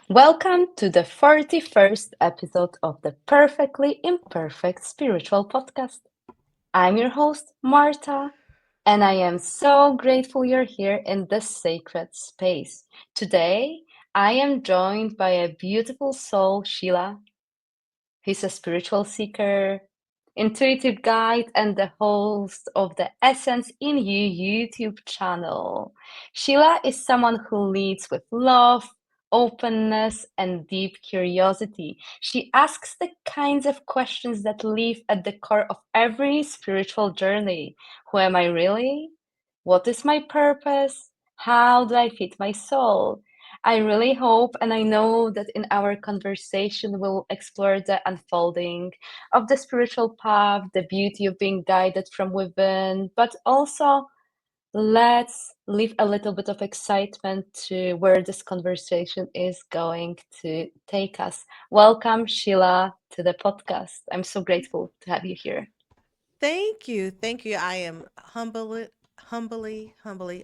Welcome to the 41st episode of the Perfectly Imperfect Spiritual Podcast. I'm your host, Marta, and I am so grateful you're here in this sacred space. Today, I am joined by a beautiful soul, Sheila. He's a spiritual seeker, intuitive guide, and the host of the Essence in You YouTube channel. Sheila is someone who leads with love, openness, and deep curiosity. She asks the kinds of questions that live at the core of every spiritual journey. Who am I really? What is my purpose? How do I fit my soul? I really hope and I know that in our conversation we'll explore the unfolding of the spiritual path, the beauty of being guided from within, but also let's leave a little bit of excitement to where this conversation is going to take us. Welcome, Sheila, to the podcast. I'm so grateful to have you here. Thank you. Thank you. I am humbly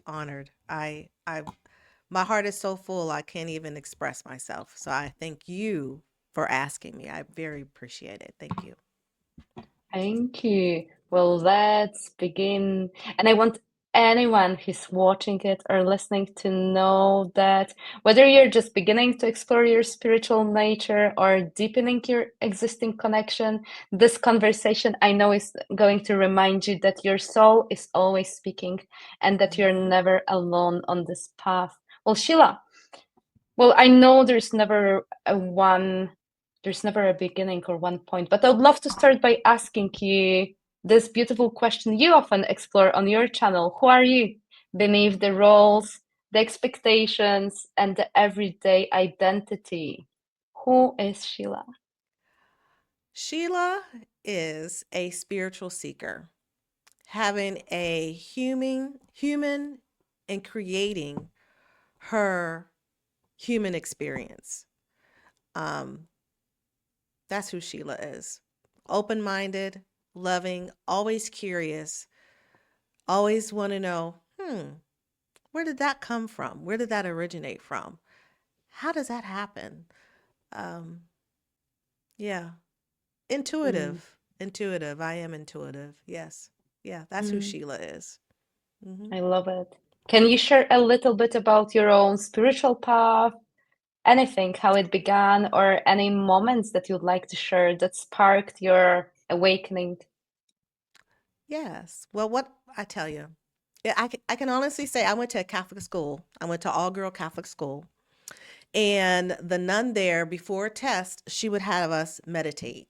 honored. My heart is so full I can't even express myself. So I thank you for asking me. I very appreciate it. Thank you. Thank you. Well, let's begin. And I want anyone who's watching it or listening to know that whether you're just beginning to explore your spiritual nature or deepening your existing connection, this conversation I know is going to remind you that your soul is always speaking and that you're Mhm. never alone on this path. Well, Sheila, well, I know there's never a beginning or one point, but I would love to start by asking you this beautiful question you often explore on your channel. Who are you beneath the roles, the expectations, and the everyday identity? Who is Sheila? Sheila is a spiritual seeker, having a human and creating her human experience. Um, that's who Sheila is. Open-minded, loving, always curious, always want to know, where did that come from? Where did that originate from? How does that happen? Um, yeah, Mm, intuitive. I am intuitive. Yes, yeah, that's who mm, Sheila is. Hmm. I love it. Can you share a little bit about your own spiritual path? Anything, how it began, or any moments that you'd like to share that sparked your awakening? Yes. Well, what I tell you, yeah, I can honestly say I went to a Catholic school. I went to all girl Catholic school, and the nun there before a test, she would have us meditate,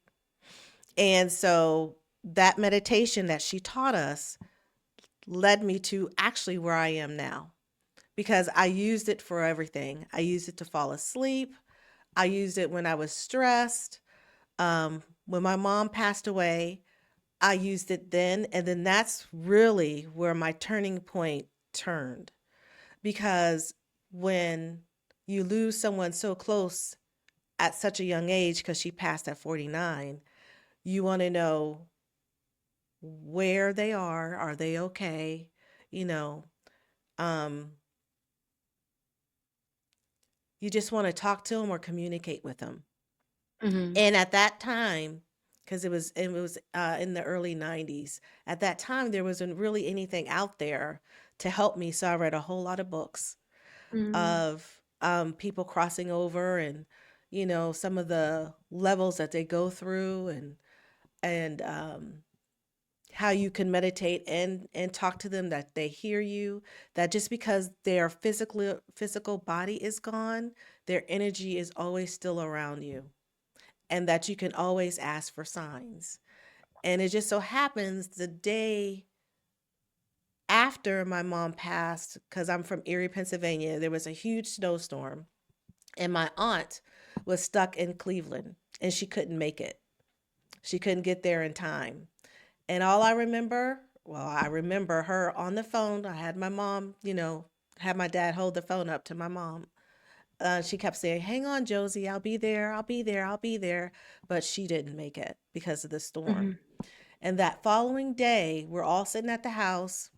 and so that meditation that she taught us led me to actually where I am now because I used it for everything. I used it to fall asleep. I used it when I was stressed. When my mom passed away, I used it then. And then that's really where my turning point turned. Because when you lose someone so close at such a young age, because she passed at 49, you want to know where they are. Are they okay? You know, um, you just want to talk to them or communicate with them. Mhm. And at that time, because it was in the early 90s, at that time there wasn't really anything out there to help me. So I read a whole lot of books Mm, of people crossing over and some of the levels that they go through and how you can meditate and talk to them that they hear you, that just because their physical body is gone, their energy is always still around you, and that you can always ask for signs. And it just so happens the day after my mom passed, because I'm from Erie, Pennsylvania, there was a huge snowstorm, and my aunt was stuck in Cleveland and she couldn't make it. She couldn't get there in time. And all I remember, well, I remember her on the phone. I had my mom, had my dad hold the phone up to my mom. She kept saying, "Hang on, Josie, I'll be there, I'll be there, I'll be there." But she didn't make it because of the storm. mhm, And that following day, we're all sitting at the house,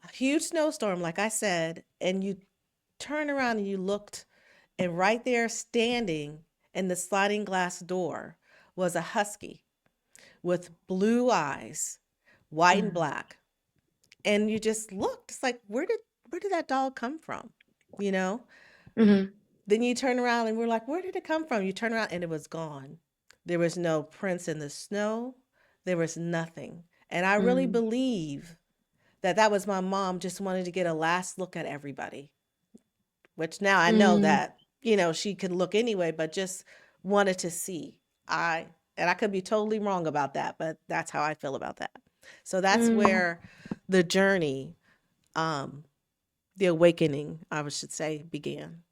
a huge snowstorm, like I said, and you turn around and you looked. And right there, standing in the sliding glass door, was a husky with blue eyes, white and Mm. black. And you just looked. It's like, where did that dog come from? You know? Mhm. Then you turn around and we're like, where did it come from? You turn around and it was gone. There was no prints in the snow. There was nothing. And I really Mm. believe that that was my mom just wanted to get a last look at everybody, which now I know Mm. that, you know, she could look anyway, but just wanted to see. I and I could be totally wrong about that, but that's how I feel about that. So that's Mm. where the journey, um, the awakening, I should say, began.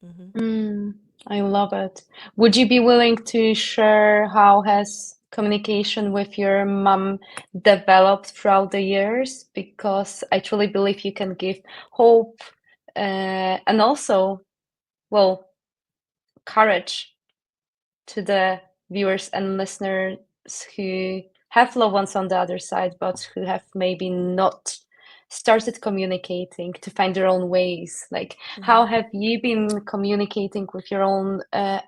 Hmm. Mm. I love it. Would you be willing to share how has communication with your mom developed throughout the years? Because I truly believe you can give hope, and also, well, courage to the viewers and listeners who have loved ones on the other side, but who have maybe not started communicating to find their own ways. Like, how Hmm. have you been communicating with your own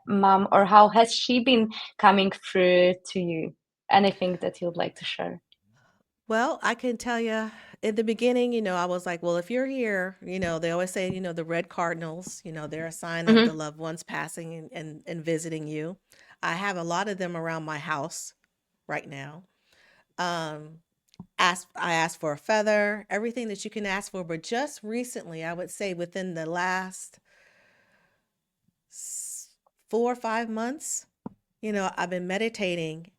mom, or how has she been coming through to you? Anything that you'd like to share? Well, I can tell you in the beginning, you know, I was like, well, if you're here, you know, they always say, you know, the red cardinals, you know, they're a sign of the Mm-hmm. loved ones passing and visiting you. I have a lot of them around my house right now. Um, I asked for a feather, everything that you can ask for, but just recently, I would say within the last 4 or 5 months, you know, I've been meditating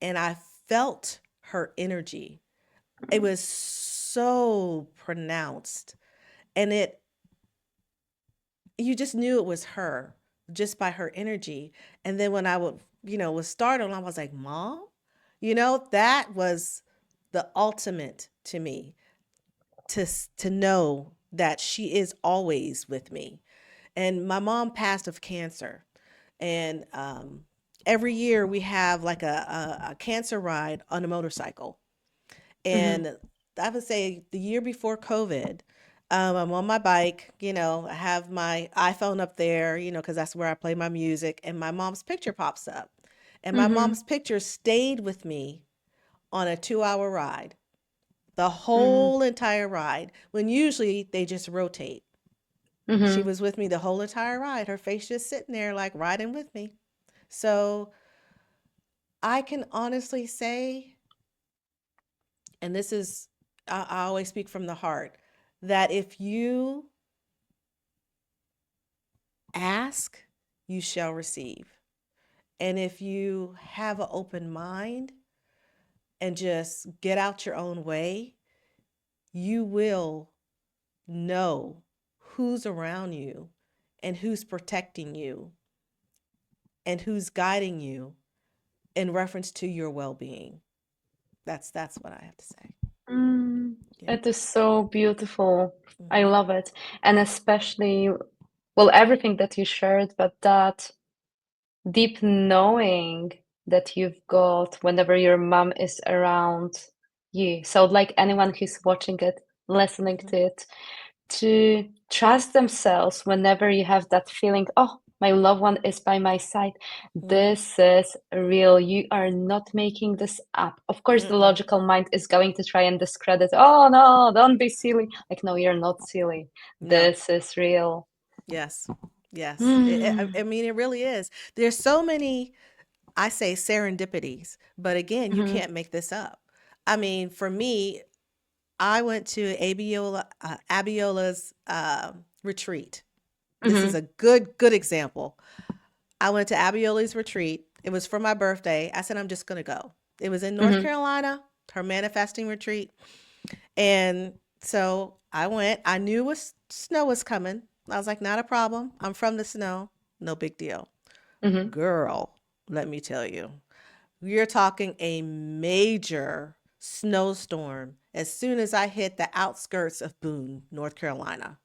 and I felt her energy. It was so pronounced, and it you just knew it was her just by her energy. And then when I would, you know, was startled, I was like, "Mom?" You know, that was the ultimate to me, to know that she is always with me. And my mom passed of cancer, and every year we have like a cancer ride on a motorcycle. Mm-hmm. And I would say the year before COVID, I'm on my bike, you know, I have my iPhone up there, you know, because that's where I play my music, and my mom's picture pops up. And my Mm-hmm. mom's picture stayed with me on a 2 hour ride, the Mm-hmm. whole entire ride, when usually they just rotate. She Mm-hmm. was with me the whole entire ride, her face just sitting there, like riding with me. So I can honestly say, and this is, I always speak from the heart, that if you ask, you shall receive. And if you have an open mind and just get out your own way, you will know who's around you and who's protecting you and who's guiding you in reference to your well-being. That's what I have to say. Mm. Yeah. It is so beautiful. I Hmm. love it. And especially, well, everything that you shared, but that deep knowing that you've got whenever your mom is around you. So, like anyone who's watching it, listening Hmm. to it, to trust themselves whenever you have that feeling, oh, my loved one is by my side. Hmm. This is real. You are not making this up. Of course, the Mm-mm. logical mind is going to try and discredit, oh, no, don't be silly. Like, no, you're not silly. No. This is real. Yes. Yes. I Mm. mean, it really is. There's so many, I say, serendipities, but again, you Hmm. can't make this up. I mean, for me, I went to Abiola's retreat. This is Hmm. a good example. I went to Abiola's retreat. It was for my birthday. I said, I'm just going to go. It was in North Hmm. Carolina, her manifesting retreat. And so I went. I knew snow was coming. I was like, not a problem. I'm from the snow. No big deal. Hmm. Girl, let me tell you, you're talking a major snowstorm as soon as I hit the outskirts of Boone, North Carolina.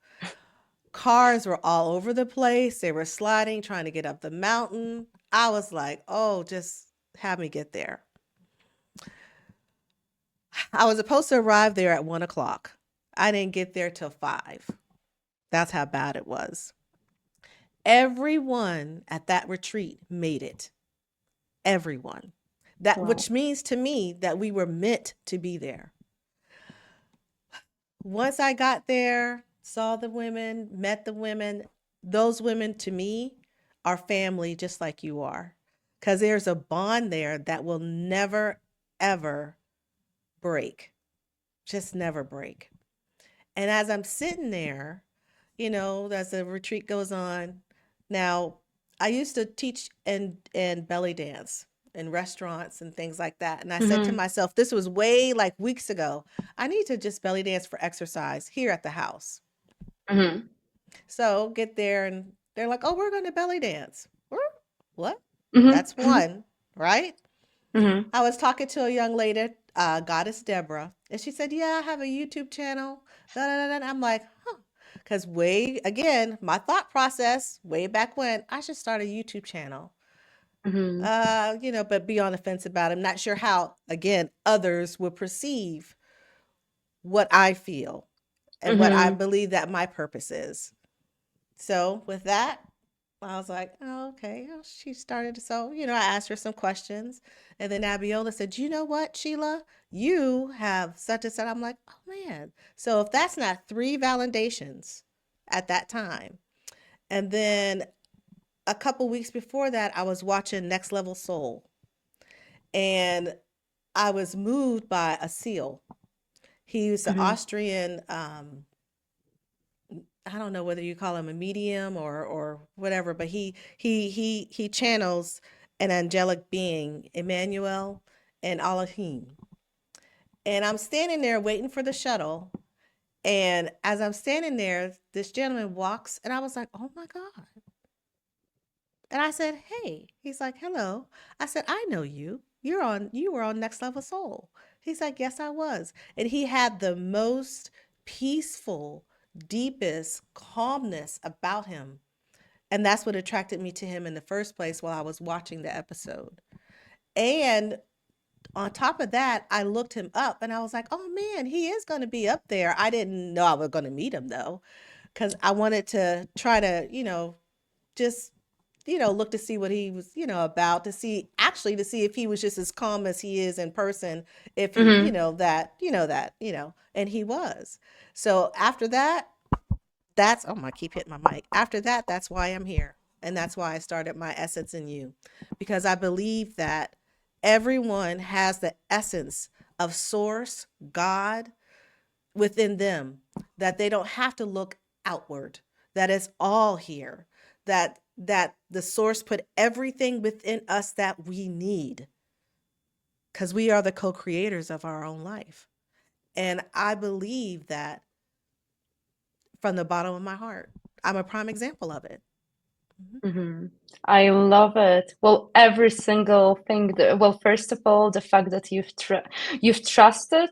Cars were all over the place. They were sliding, trying to get up the mountain. I was like, oh, just have me get there. I was supposed to arrive there at 1 o'clock. I didn't get there till 5. That's how bad it was. Everyone at that retreat made it. Everyone. That Wow. which means to me that we were meant to be there. Once I got there, saw the women, met the women, those women to me are family just like you are. Because there's a bond there that will never, ever break. Just never break. And as I'm sitting there, as the retreat goes on, now I used to teach and belly dance in restaurants and things like that. And I said to Mm-hmm. myself, this was way like weeks ago, I need to just belly dance for exercise here at the house. Mm-hmm. So get there and they're like, oh, we're going to belly dance. What? That's Mm-hmm. one, right? Mm-hmm. I was talking to a young lady, Goddess Deborah, and she said, yeah, I have a YouTube channel. Da, da, da, da. I'm like, huh. Because again, my thought process way back when, I should start a YouTube channel. Mm-hmm. But be on the fence about it. I'm not sure how, again, others will perceive what I feel and what I Mm-hmm. believe that my purpose is. So with that, I was like, oh, okay. Oh, she started to, so, I asked her some questions. And then Abiola said, you know what, Sheila? You have such and such. I'm like, oh, man. So if that's not three validations at that time. And then a couple weeks before that, I was watching Next Level Soul. And I was moved by a seal. He was an Mm-hmm. Austrian, I don't know whether you call him a medium or whatever, but he channels an angelic being, Emmanuel and Elohim. And I'm standing there waiting for the shuttle. And as I'm standing there, this gentleman walks, and I was like, "Oh my God!" And I said, "Hey." He's like, "Hello." I said, "I know you. You were on Next Level Soul." He's like, "Yes, I was." And he had the most peaceful, deepest calmness about him. And that's what attracted me to him in the first place while I was watching the episode. And on top of that, I looked him up and I was like, oh man, he is going to be up there. I didn't know I was going to meet him though, because I wanted to try to, just, look to see what he was, about, to see if he was just as calm as he is in person. If he, Mm-hmm. and he was. So after that, that's oh my, keep hitting my mic. After that, that's why I'm here. And that's why I started my Essence in You. Because I believe that everyone has the essence of source, God within them, that they don't have to look outward, that it's all here, that the source put everything within us that we need, because we are the co-creators of our own life. And I believe that from the bottom of my heart. I'm a prime example of it. Mhm. Mm-hmm. I love it. Well, every single thing well, first of all, the fact that you've trusted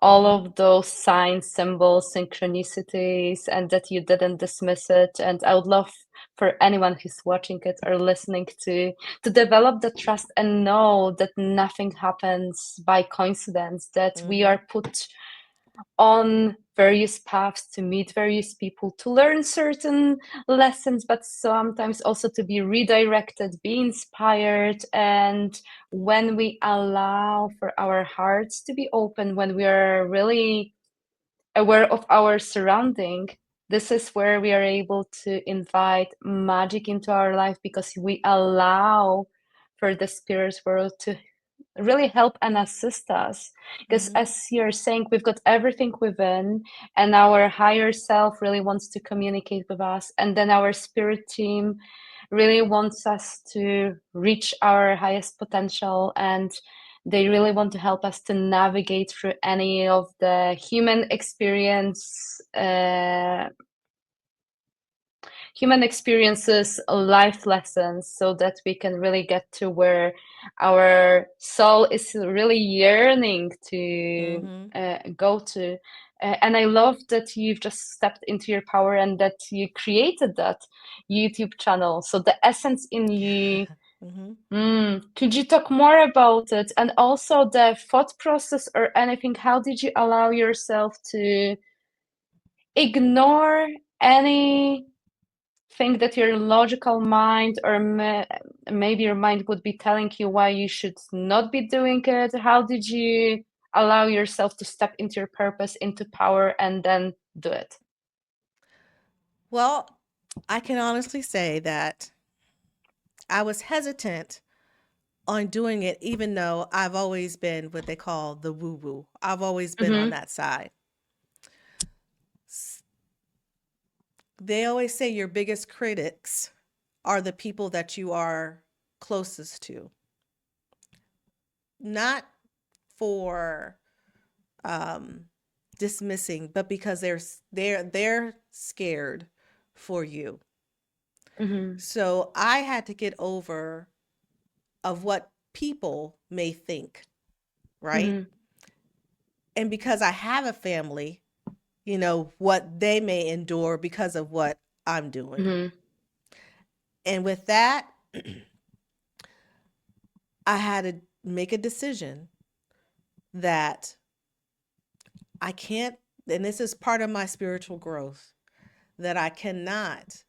all Mhm. of those signs, symbols, synchronicities, and that you didn't dismiss it. And I would love for anyone who's watching it or listening to develop the trust and know that nothing happens by coincidence, that we Mhm. are put on various paths to meet various people, to learn certain lessons, but sometimes also to be redirected, be inspired. And when we allow for our hearts to be open, when we are really aware of our surrounding, this is where we are able to invite magic into our life, because we allow for the spirit world to really help and assist us. Because Mhm. as you're saying, we've got everything within, and our higher self really wants to communicate with us, and then our spirit team really wants us to reach our highest potential, and they really want to help us to navigate through any of the human experiences, life lessons, so that we can really get to where our soul is really yearning to Mhm. go to. And I love that you've just stepped into your power and that you created that YouTube channel. So the essence in you. Mhm. Could you talk more about it? And also the thought process or anything, how did you allow yourself to ignore any think that your logical mind or maybe your mind would be telling you why you should not be doing it? How did you allow yourself to step into your purpose, into power, and then do it? Well, I can honestly say that I was hesitant on doing it, even though I've always been what they call the woo woo. I've always been on Mm-hmm. that side. They always say your biggest critics are the people that you are closest to, not for um, dismissing, but because they're scared for you. Mm-hmm. So I had to get over of what people may think, right? Mm-hmm. And because I have a family, what they may endure because of what I'm doing. Mm-hmm. And with that, I had to make a decision that I can't, and this is part of my spiritual growth, that I cannot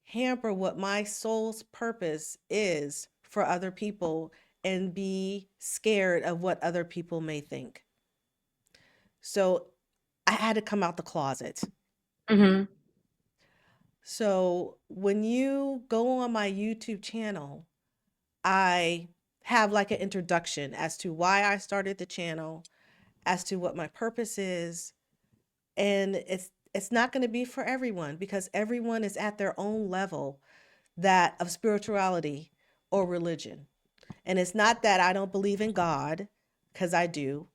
hamper what my soul's purpose is for other people and be scared of what other people may think. So I had to come out the closet. Mm-hmm. So when you go on my YouTube channel, I have like an introduction as to why I started the channel, as to what my purpose is, and it's not going to be for everyone because everyone is at their own level that of spirituality or religion. And it's not that I don't believe in God, because I do,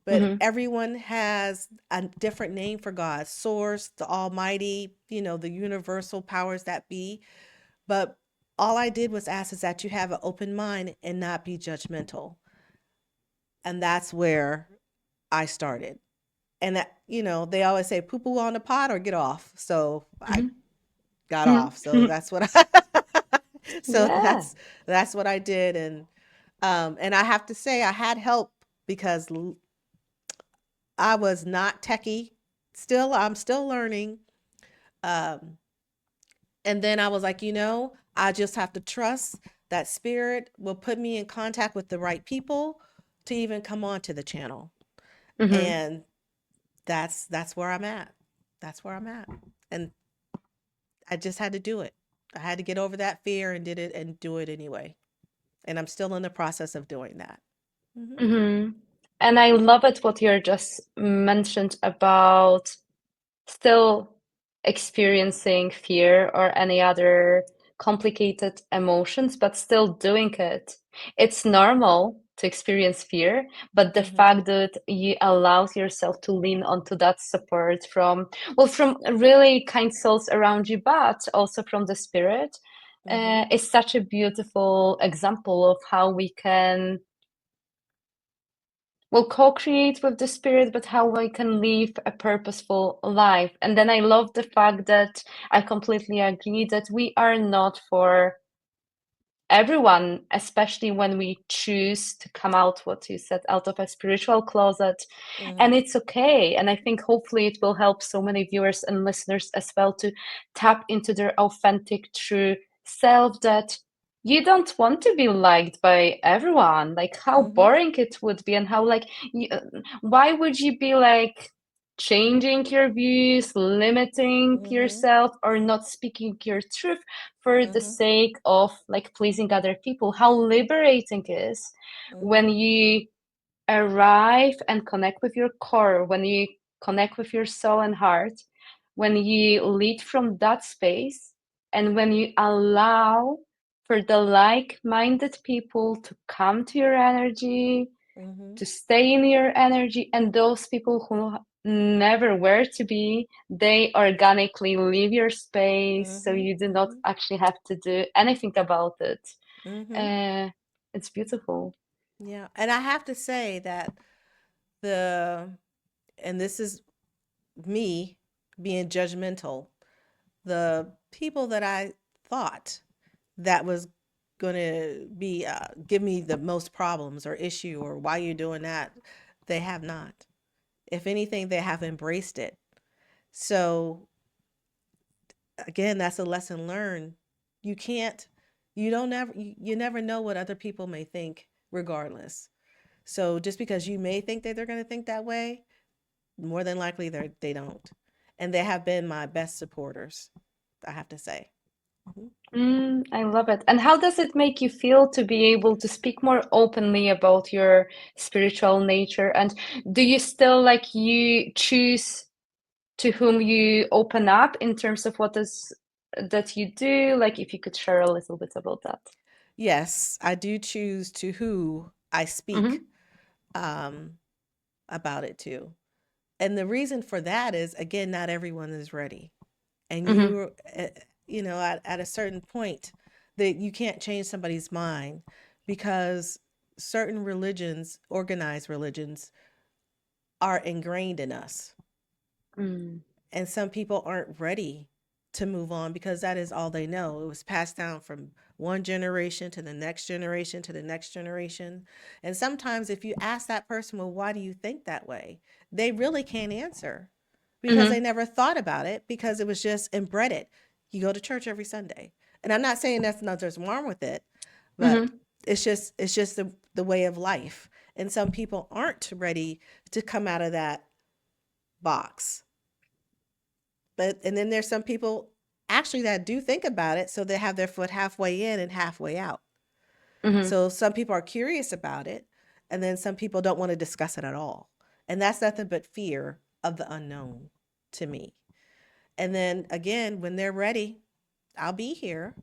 but Mm-hmm. everyone has a different name for God: source, the almighty, the universal powers that be. But all I did was ask is that you have an open mind and not be judgmental. And that's where I started. And they always say poo poo on the pot or get off. So I got off. So Mm-hmm. that's what I so Yeah. that's what I did. And I have to say I had help because I was not techie. Still, I'm still learning. Um, and then I was like, I just have to trust that spirit will put me in contact with the right people to even come onto the channel. Mm-hmm. And that's where I'm at. That's where I'm at. And I just had to do it. I had to get over that fear and did it and do it anyway. And I'm still in the process of doing that. Hmm. Mm-hmm. And I love it what you just mentioned about still experiencing fear or any other complicated emotions, but still doing it. It's normal to experience fear, but the Hmm. fact that you allow yourself to lean onto that support from, well, from really kind souls around you, but also from the spirit, Hmm. is such a beautiful example of how we can will co-create with the spirit, but how we can live a purposeful life. And then I love the fact that I completely agree that we are not for everyone, especially when we choose to come out, what you said, out of a spiritual closet. And Hmm. it's okay. And I think hopefully it will help so many viewers and listeners as well to tap into their authentic, true self, that you don't want to be liked by everyone. Like how Hmm. boring it would be, and how, like, why would you be like changing your views, limiting Hmm. yourself, or not speaking your truth for the Hmm. sake of like pleasing other people? How liberating is when Hmm. you arrive and connect with your core, when you connect with your soul and heart, when you lead from that space, and when you allow for the like-minded people to come to your energy, Hmm. to stay in your energy, and those people who never were to be, they organically leave your space, so Hmm. you do not Hmm. actually have to do anything about it. Hmm. uh, it's beautiful. Yeah. And I have to say that the, and this is me being judgmental, the people that I thought that was going to be give me the most problems or issue or why you're doing that, they have not. If anything, they have embraced it. So again, that's a lesson learned. You can't, you don't never, you never know what other people may think regardless. So just because you may think that they're going to think that way, more than likely they don't. And they have been my best supporters, I have to say. Mhm. I love it. And how does it make you feel to be able to speak more openly about your spiritual nature? And do you still like you choose to whom you open up in terms of what is that you do? Like if you could share a little bit about that. Yes, I do choose to who I speak Mm-hmm. um, about it to. And the reason for that is, again, not everyone is ready. And Mm-hmm. you know, at a certain point, that you can't change somebody's mind because certain religions, organized religions, are ingrained in us. Mm. And some people aren't ready to move on because that is all they know. It was passed down from one generation to the next generation to the next generation. And sometimes, if you ask that person, well, why do you think that way? They really can't answer because they Mm-hmm. never thought about it because it was just embedded. You go to church every Sunday. And I'm not saying that's not there's wrong with it, but Mm-hmm. it's just the way of life. And some people aren't ready to come out of that box. But and then there's some people actually that do think about it, so they have their foot halfway in and halfway out. Mm-hmm. So some people are curious about it, and then some people don't want to discuss it at all. And that's nothing but fear of the unknown to me. And then again, when they're ready, I'll be here.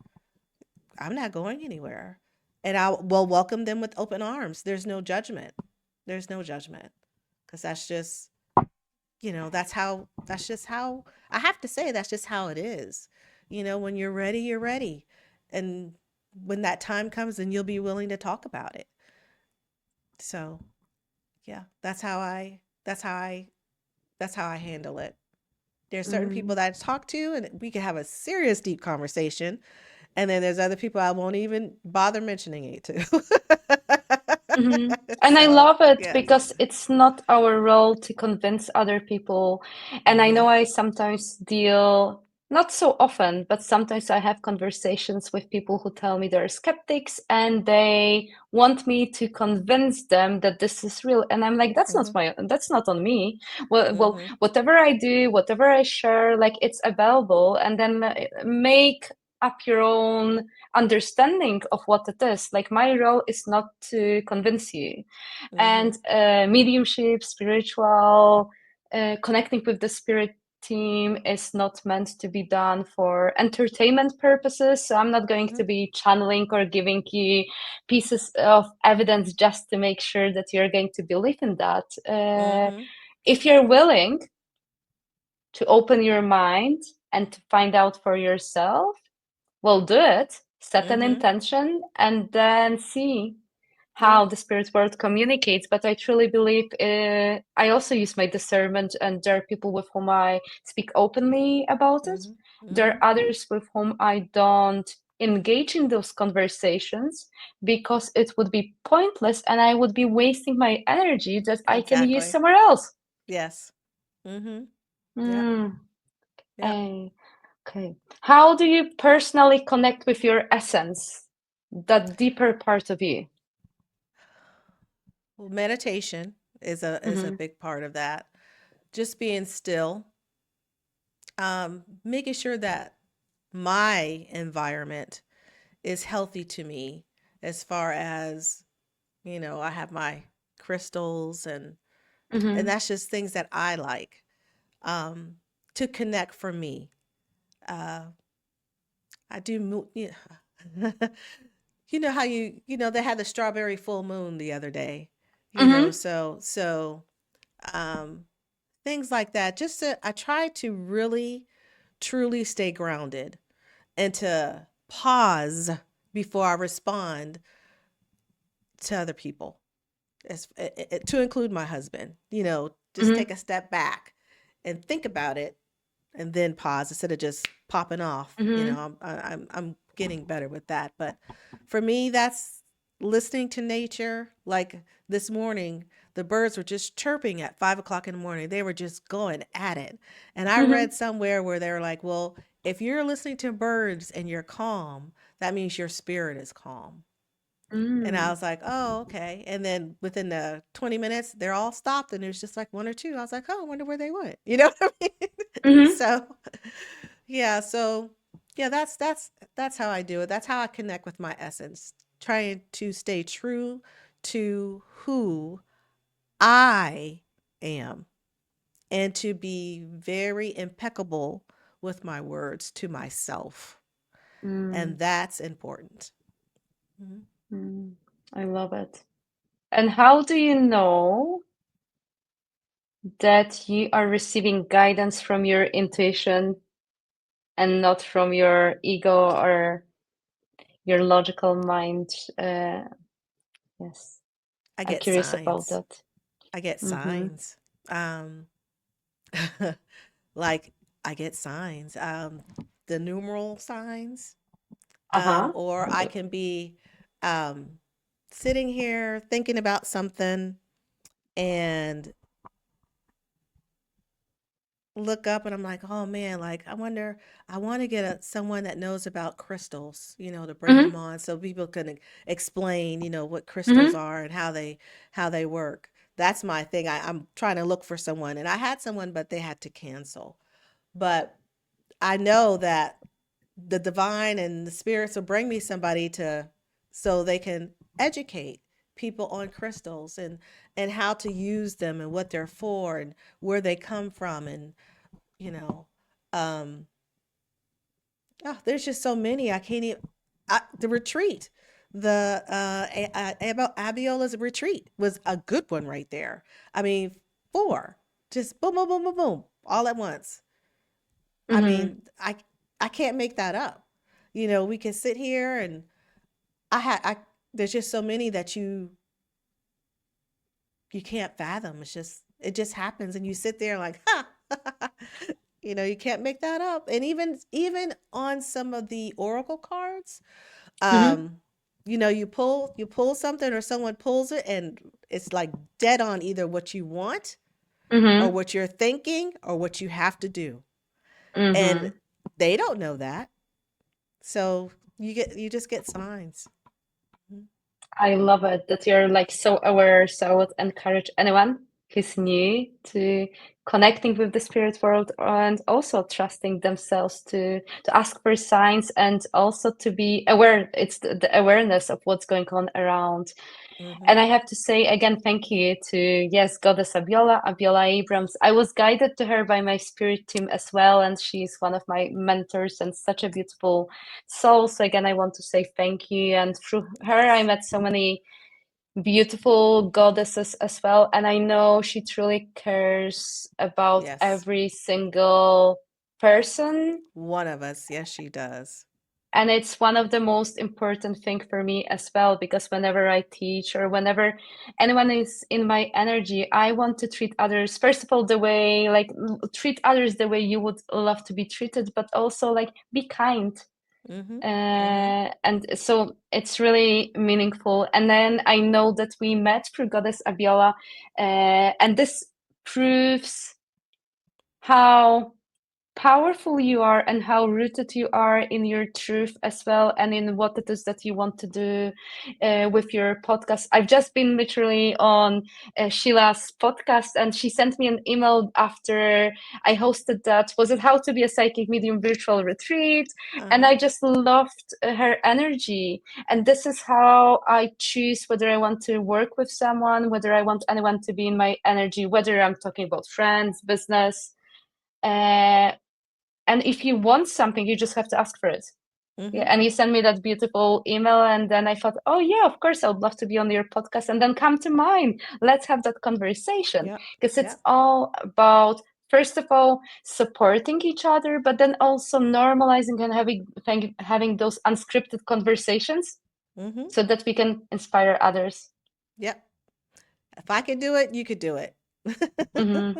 I'm not going anywhere. And I will welcome them with open arms. There's no judgment. There's no judgment. Because that's just, that's just how, I have to say, that's just how it is. When you're ready, you're ready. And when that time comes, then you'll be willing to talk about it. So, yeah, that's how I handle it. There's certain people Mm. that I talk to and we can have a serious deep conversation. And then there's other people I won't even bother mentioning it to. Hmm. And I So, love it yes. because it's not our role to convince other people. And I know Mhm. I sometimes deal, not so often, but sometimes I have conversations with people who tell me they're skeptics and they want me to convince them that this is real. And I'm like, Mhm. that's not on me. Well, Mhm. whatever I do, whatever I share, like it's available, and then make up your own understanding of what it is. Like my role is not to convince you. And Mhm. mediumship, spiritual, connecting with the spirit team is not meant to be done for entertainment purposes. So I'm not going to Mhm. be channeling or giving you pieces of evidence just to make sure that you're going to believe in that. Mhm. If you're willing to open your mind and to find out for yourself, well, do it, set an Mhm. intention, and then see Yeah. how the spirit world communicates. But I truly believe I also use my discernment, and there are people with whom I speak openly about it. Mhm. There Mhm. are others with whom I don't engage in those conversations because it would be pointless and I would be wasting my energy that I can use Exactly. somewhere else. Yes. Mhm. Yep. Mm, Yep. eh, okay. How do you personally connect with your essence, that deeper part of you? Well, meditation is a Mm-hmm. big part of that. Just being still, making sure that my environment is healthy to me as far as, I have my crystals and Mm-hmm. that's just things that I like um to connect for me. Uh I do you know how they had the strawberry full moon the other day, Mm-hmm. so um things like that. I try to really truly stay grounded and to pause before I respond to other people, to include my husband. Just take Mm-hmm. a step back and think about it, and then pause instead of just popping off. Mm-hmm. I'm getting better with that. But for me, that's listening to nature. Like this morning, the birds were just chirping at 5 o'clock in the morning. They were just going at it. And I Mm-hmm. read somewhere where they were like, well, if you're listening to birds and you're calm, that means your spirit is calm. And I Mm. was like, oh, okay. And then within the 20 minutes, they're all stopped and there's just like one or two. I was like, oh, I wonder where they went. You know what I mean? Mm-hmm. So yeah, so yeah, that's how I do it. That's how I connect with my essence. Trying to stay true to who I am and to be very impeccable with my words to myself. Mm. And that's important. Mhm. Mm. I love it. And how do you know that you are receiving guidance from your intuition and not from your ego or your logical mind? Yes, I I'm get curious about signs. that. I get Mm-hmm. signs. Um like I get signs. The numeral signs. Uh-huh. Or I can be um sitting here thinking about something and look up and I'm like, oh man, like I wonder, I want to get someone that knows about crystals, to bring them Mm-hmm. on so people can explain, what crystals Mm-hmm. are and how they work. That's my thing. I'm trying to look for someone, and I had someone, but they had to cancel. But I know that the divine and the spirits will bring me somebody to so they can educate people on crystals and how to use them and what they're for and where they come from and you know, um, oh, there's just so many. I can't even. The retreat, the about Abiola's retreat was a good one right there. I mean, four, just boom, boom, boom, boom, boom, all at once. I Mm-hmm. mean, I can't make that up. We can sit here and I there's just so many that you can't fathom. It just happens, and you sit there like, ha. You can't make that up. And even on some of the oracle cards, Mm-hmm. um, you pull something or someone pulls it, and it's like dead on either what you want or Mm-hmm. what you're thinking or what you have to do. And Mm-hmm. they don't know that. So you just get signs. Mhm. I love it that you're like so aware. So I would encourage anyone who's new to connecting with the spirit world and also trusting themselves to ask for signs and also to be aware. It's the awareness of what's going on around. And Mhm. I have to say again, thank you to, yes, Goddess Abiola Abrams. I was guided to her by my spirit team as well, and she's one of my mentors and such a beautiful soul. So again, I want to say thank you. And through her, I Yes. met so many beautiful goddesses as well. And I know she truly cares about Yes. every single person, One of us. Yes, she does. and it's one of the most important thing for me as well, because whenever I teach or whenever anyone is in my energy, I want to treat others first of all the way, like, treat others the way you would love to be treated, but also like be kind. Mhm. Mhm. And so it's really meaningful. And then I know that we met through Goddess Abiola, and this proves how powerful you are and how rooted you are in your truth as well, and in what it is that you want to do with your podcast. I've just been literally on Sheila's podcast, and she sent me an email after I hosted that. Was it How to Be a Psychic Medium virtual retreat? And Uh-huh. I just loved her energy. And this is how I choose whether I want to work with someone, whether I want anyone to be in my energy, whether I'm talking about friends, business. Uh, and if you want something, you just have to ask for it. Yeah, Mhm. and you sent me that beautiful email, and then I thought, oh yeah, of course I would love to be on your podcast, and then come to mine. Let's have that conversation, Yep. because it's Yep. all about, first of all, supporting each other, but then also normalizing and having those unscripted conversations Mhm. so that we can inspire others. Yep. If I could do it, you could do it. Hmm.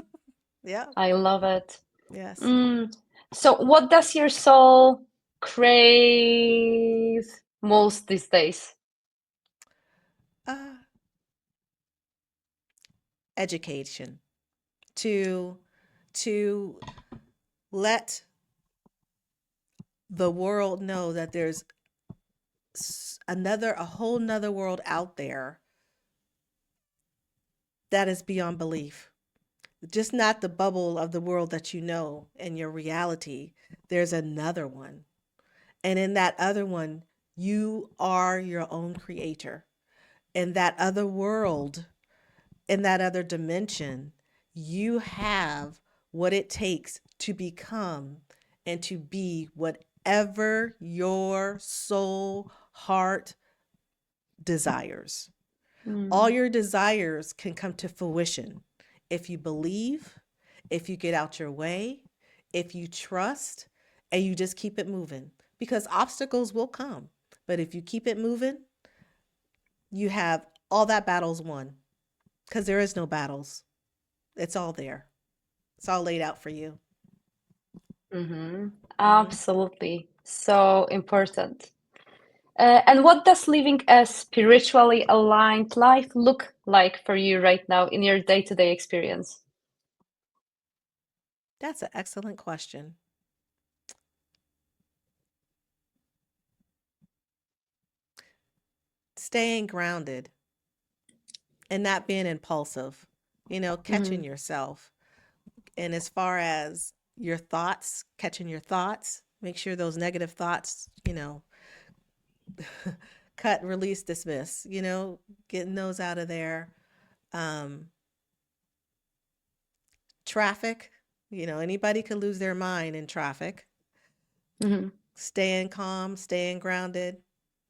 Yeah. I love it. Yes. Mm. So, what does your soul crave most these days? Uh, education, to to let the world know that there's a whole nother world out there that is beyond belief. Just not the bubble of the world that you know and your reality. There's another one. And in that other one, you are your own creator. In that other world, in that other dimension, you have what it takes to become and to be whatever your soul, heart desires. All Mm. your desires can come to fruition if you believe, if you get out your way, if you trust, and you just keep it moving. Because obstacles will come. But if you keep it moving, you have all that battles won. Because there is no battles. It's all there. It's all laid out for you. Mm-hmm. Hmm. Absolutely. So important. And what does living a spiritually aligned life look like for you right now in your day-to-day experience? That's an excellent question. Staying grounded and not being impulsive, Mm-hmm. catching yourself. And as far as your thoughts, catching your thoughts, make sure those negative thoughts, cut, release, dismiss, getting those out of there. Um, Traffic, anybody could lose their mind in traffic. Mm-hmm. Staying calm, staying grounded,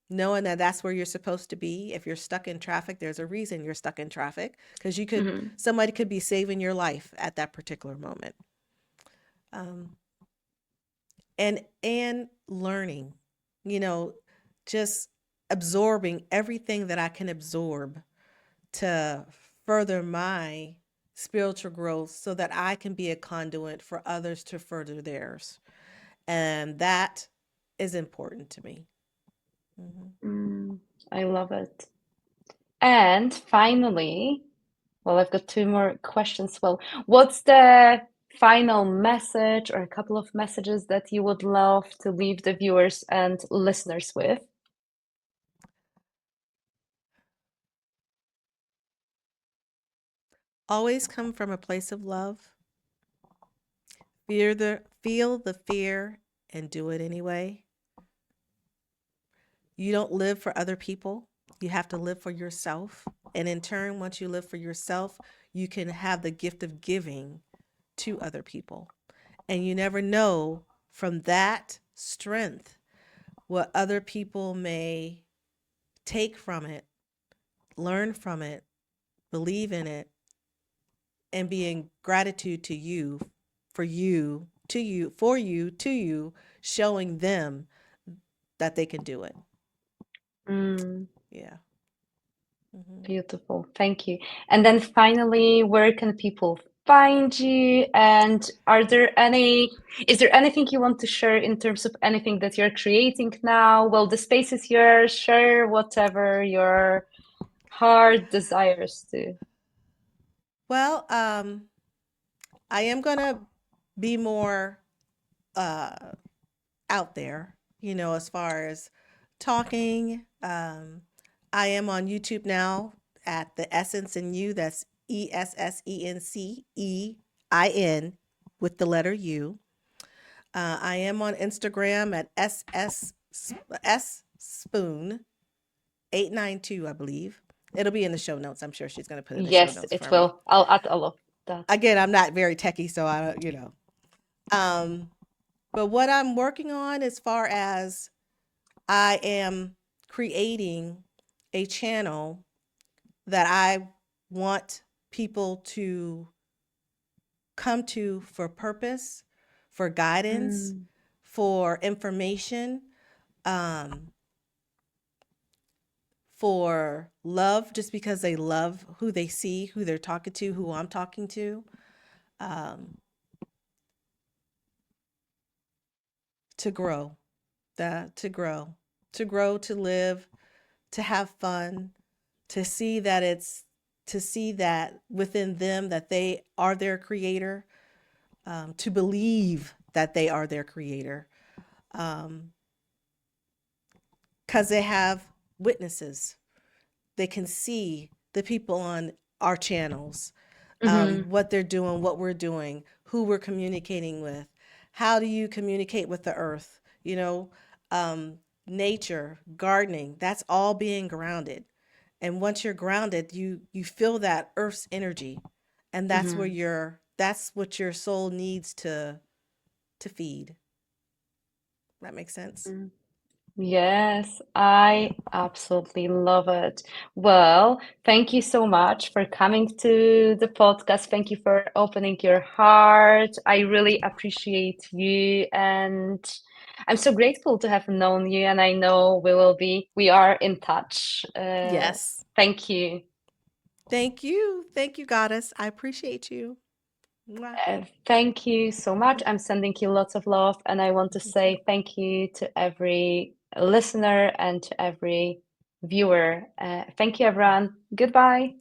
knowing that that's where you're supposed to be. If you're stuck in traffic, there's a reason you're stuck in traffic because Mm-hmm. somebody could be saving your life at that particular moment. Um, and learning, you know, just absorbing everything that I can absorb to further my spiritual growth so that I can be a conduit for others to further theirs. And that is important to me. Hmm. Mm, I love it. And finally, well, I've got two more questions. Well, what's the final message or a couple of messages that you would love to leave the viewers and listeners with? Always come from a place of love. Feel the fear and do it anyway. You don't live for other people. You have to live for yourself. And in turn, once you live for yourself, you can have the gift of giving to other people. And you never know from that strength what other people may take from it, learn from it, believe in it, and be in gratitude to you, for you, to you, for you, to you, showing them that they can do it. Mm, Yeah. Hmm. beautiful. Thank you. And then finally, where can people find you? And is there anything you want to share in terms of anything that you're creating now? Well, the space is yours. Share whatever your heart desires to. Well, I am going to be more uh, out there, as far as talking. I am on YouTube now at The Essence in You. That's ESSENCEIN with the letter U. I am on Instagram at S Spoon 892, I believe. It'll be in the show notes. I'm sure she's going to put in the show Yes, notes it for me. will. I'll add all of that. Again, I'm not very techie, so I don't. Um, but what I'm working on as far as I am creating a channel that I want people to come to for purpose, for guidance, Mm, for information, um, for love, just because they love who they see, who they're talking to, who I'm talking to, um, to grow, to grow, to grow, to live, to have fun, to see that it's to see that within them that they are their creator, to believe that they are their creator, um, because they have witnesses. They can see the people on our channels, Mm-hmm. what they're doing, what we're doing, who we're communicating with. How do you communicate with the earth? Um, nature, gardening, that's all being grounded. And once you're grounded, you feel that earth's energy. And Mm-hmm. that's what your soul needs to feed. That makes sense? Yes, I absolutely love it. Well, thank you so much for coming to the podcast. Thank you for opening your heart. I really appreciate you, and I'm so grateful to have known you, and I know we are in touch. Yes. Thank you. Thank you. Thank you, goddess. I appreciate you. Mwah. Thank you so much. I'm sending you lots of love, and I want to Me too. say thank you to every listener and to every viewer. Thank you, everyone. Goodbye.